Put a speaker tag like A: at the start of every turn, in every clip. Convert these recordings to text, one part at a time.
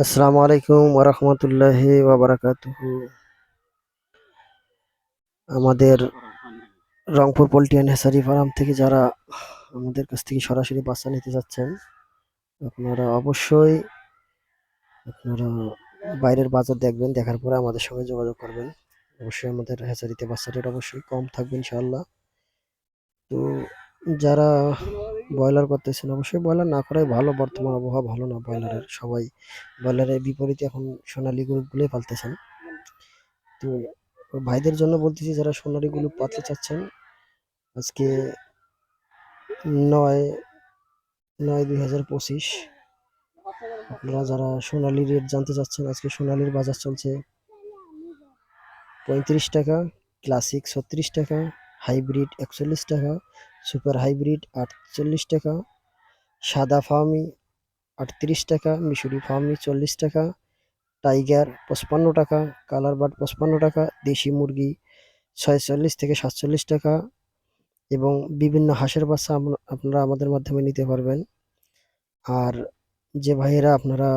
A: আসসালামু আলাইকুম ওরহমতুল্লাহি ওয়াবারাকাতুহু। আমাদের Rangpur poultry and hatchery farm থেকে যারা আমাদের কাছ থেকে সরাসরি বাচ্চা নিতে যাচ্ছেন, আপনারা অবশ্যই আপনারা বাইরের বাজার দেখবেন, দেখার পরে আমাদের সঙ্গে যোগাযোগ করবেন। অবশ্যই আমাদের হ্যাচারিতে বাচ্চা রেট অবশ্যই কম থাকবে ইনশাআল্লাহ। তো যারা ব্রয়লার করতেছেন অবশ্যই ব্রয়লার না করাই ভালো। বর্তমান আবহাওয়া ভালো না ব্রয়লারের, সবাই ব্রয়লারের বিপরীতে এখন সোনালী গরুগুলোই পালতেছেন। তো ভাইদের জন্য বলতেছি, যারা সোনালী গরু পালতে চাচ্ছেন, আজকে 9/9/2025 আপনারা যারা সোনালী রেট জানতে চাচ্ছেন, আজকে সোনালীর বাজার চলছে 35 টাকা, ক্লাসিক 36 টাকা, হাইব্রিড 41 টাকা, সুপার হাইব্রিড 48 টাকা, সাদা ফার্মি 38 টাকা, মিশরি ফার্মি 40 টাকা, টাইগার 55 টাকা, কালার বার্ড 55 টাকা, দেশি মুরগি 46 থেকে 47 টাকা এবং বিভিন্ন হাঁসের বাচ্চা আপনারা আমাদের মাধ্যমে নিতে পারবেন। আর যে ভাইয়েরা আপনারা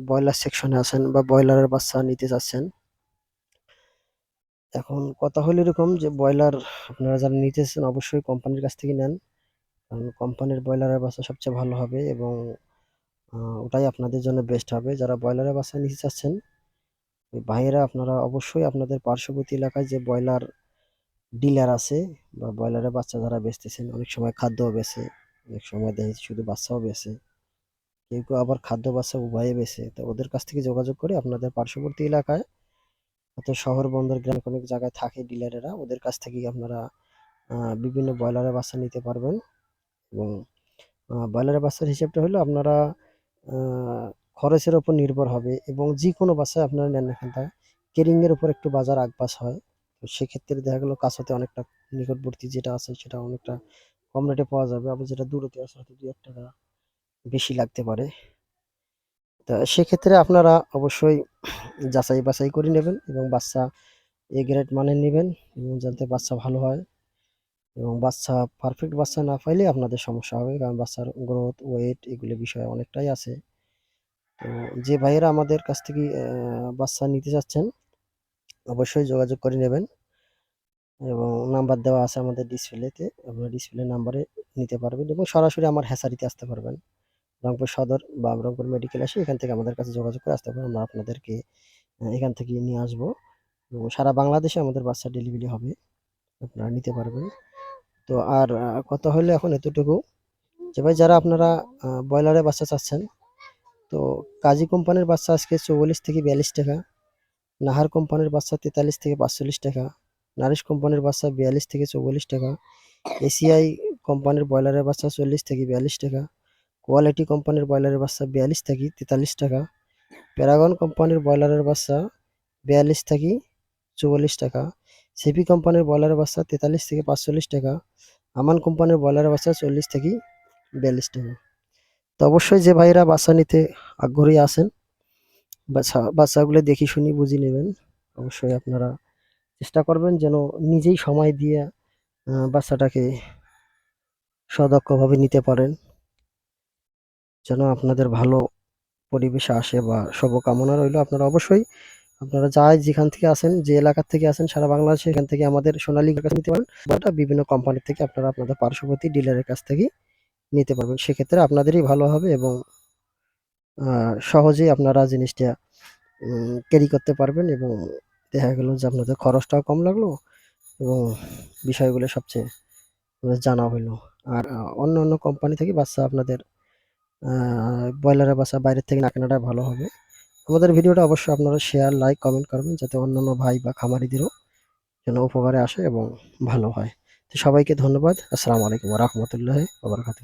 A: ব্রয়লার সেকশনে আছেন বা ব্রয়লারের বাচ্চা নিতে চাচ্ছেন, এখন কথা হলো এরকম যে ব্রয়লার আপনারা যারা নিতেছেন অবশ্যই কোম্পানির কাছ থেকে নেন, কারণ কোম্পানির ব্রয়লারের বাচ্চা সবচেয়ে ভালো হবে এবং ওটাই আপনাদের জন্য বেস্ট হবে। যারা ব্রয়লারের বাচ্চা নিতে চাচ্ছেন, ওই ভাইয়েরা আপনারা অবশ্যই আপনাদের পার্শ্ববর্তী এলাকায় যে ব্রয়লার ডিলার আছে বা ব্রয়লারের বাচ্চা যারা বেচতেছেন, অনেক সময় খাদ্যও বেচে, অনেক সময় দেখি শুধু বাচ্চাও বেচে, কেউ কেউ আবার খাদ্য বাচ্চা উভয়ে বেচে। তো ওদের কাছ থেকে যোগাযোগ করে আপনাদের পার্শ্ববর্তী এলাকায়, হয়তো শহর বন্দর গ্রামে অনেক জায়গায় থাকে ডিলারেরা, ওদের কাছ থেকেই আপনারা বিভিন্ন ব্রয়লারের বাচ্চা নিতে পারবেন। এবং ব্রয়লারের বাচ্চার হিসেবটা হলো আপনারা খরচের উপর নির্ভর হবে এবং যে কোনো বাচ্চায় আপনারা নেন না কেন, কেরিং এর উপর একটু বাজার আগপাস হয়। তো সেক্ষেত্রে দেখা গেল কাছাতে অনেকটা নিকটবর্তী যেটা আছে সেটা অনেকটা কম রেটে পাওয়া যাবে, আবার যেটা দূরতে আছে হয়তো 2-1 টাকা বেশি লাগতে পারে। তা সেক্ষেত্রে আপনারা অবশ্যই যাচাই বাছাই করে নেবেন এবং বাচ্চা এ গ্রেড মানের নেবেন এবং যাতে বাচ্চা ভালো হয়। এবং বাচ্চা পারফেক্ট বাচ্চা না পাইলে আপনাদের সমস্যা হবে, কারণ বাচ্চার গ্রোথ ওয়েট এগুলো বিষয় অনেকটাই আছে। তো যে ভাইয়েরা আমাদের কাছ থেকে বাচ্চা নিতে চাচ্ছেন অবশ্যই যোগাযোগ করে নেবেন এবং নাম্বার দেওয়া আছে আমাদের ডিসপ্লেতে, আপনারা ডিসপ্লে নাম্বারে নিতে পারবেন এবং সরাসরি আমার হ্যাচারিতে আসতে পারবেন। রংপুর সদর বা রংপুর মেডিকেল আসে, এখান থেকে আমাদের কাছে যোগাযোগ করে আসতে পারেন, আমরা আপনাদেরকে এখান থেকে নিয়ে আসবো এবং সারা বাংলাদেশে আমাদের বাচ্চা ডেলিভারি হবে, আপনারা নিতে পারবেন। তো আর কথা হলো এখন এতটুকু যে ভাই যারা আপনারা ব্রয়লারের বাচ্চা চাচ্ছেন, তো কাজী কোম্পানির বাচ্চা আজকে 44 থেকে 42 টাকা, নাহার কোম্পানির বাচ্চা 43 থেকে 45 টাকা, নারিশ কোম্পানির বাচ্চা 42 থেকে 44 টাকা, এসিআই কোম্পানির ব্রয়লারের বাচ্চা 40 থেকে 42 টাকা, কোয়ালিটি কোম্পানির ব্রয়লারের বাচ্চা 42 থেকে 43 টাকা, প্যারাগন কোম্পানির ব্রয়লারের বাচ্চা 42 থেকে 44 টাকা, সিপি কোম্পানির ব্রয়লারের বাচ্চা 43 থেকে 45 টাকা, আমান কোম্পানির ব্রয়লারের বাচ্চা 40 থেকে 42 টাকা। তো অবশ্যই যে ভাইরা বাচ্চা নিতে আগ্রহী আছেন, বাচ্চাগুলো দেখে শুনে বুঝে নেবেন। অবশ্যই আপনারা চেষ্টা করবেন যেন নিজেই সময় দিয়ে বাচ্চাটাকে সদক্ষভাবে নিতে পারেন, যেন আপনাদের ভালো পরিবেশে আসে বা শুভকামনা রইল। আপনারা অবশ্যই আপনারা যেখান থেকে আসেন, যে এলাকা থেকে আসেন সারা বাংলাদেশে, এখান থেকে আমাদের সোনালী কাছে নিতে পারেন বা বিভিন্ন কোম্পানি থেকে আপনারা আপনাদের পার্শ্ববর্তী ডিলারের কাছ থেকে নিতে পারবেন। সেক্ষেত্রে আপনাদেরই ভালো হবে এবং সহজেই আপনারা জিনিসটা ক্যারি করতে পারবেন এবং দেখা গেল যে আপনাদের খরচটাও কম লাগলো এবং বিষয়গুলো সবচেয়ে জানা হইলো। আর অন্য অন্য কোম্পানি থেকে বাচ্চা আপনাদের ব্রয়লারের বাচ্চা বাইরের থেকে না কেনাটা ভালো হবে। আমাদের ভিডিওটা অবশ্যই আপনারা শেয়ার, লাইক, কমেন্ট করবেন যাতে অন্যান্য ভাই বা খামারিদেরও যেন উপকারে আসে এবং ভালো হয়। তো সবাইকে ধন্যবাদ। আসসালামু আলাইকুম ওয়া রাহমাতুল্লাহি ওয়া বারাকাতুহু।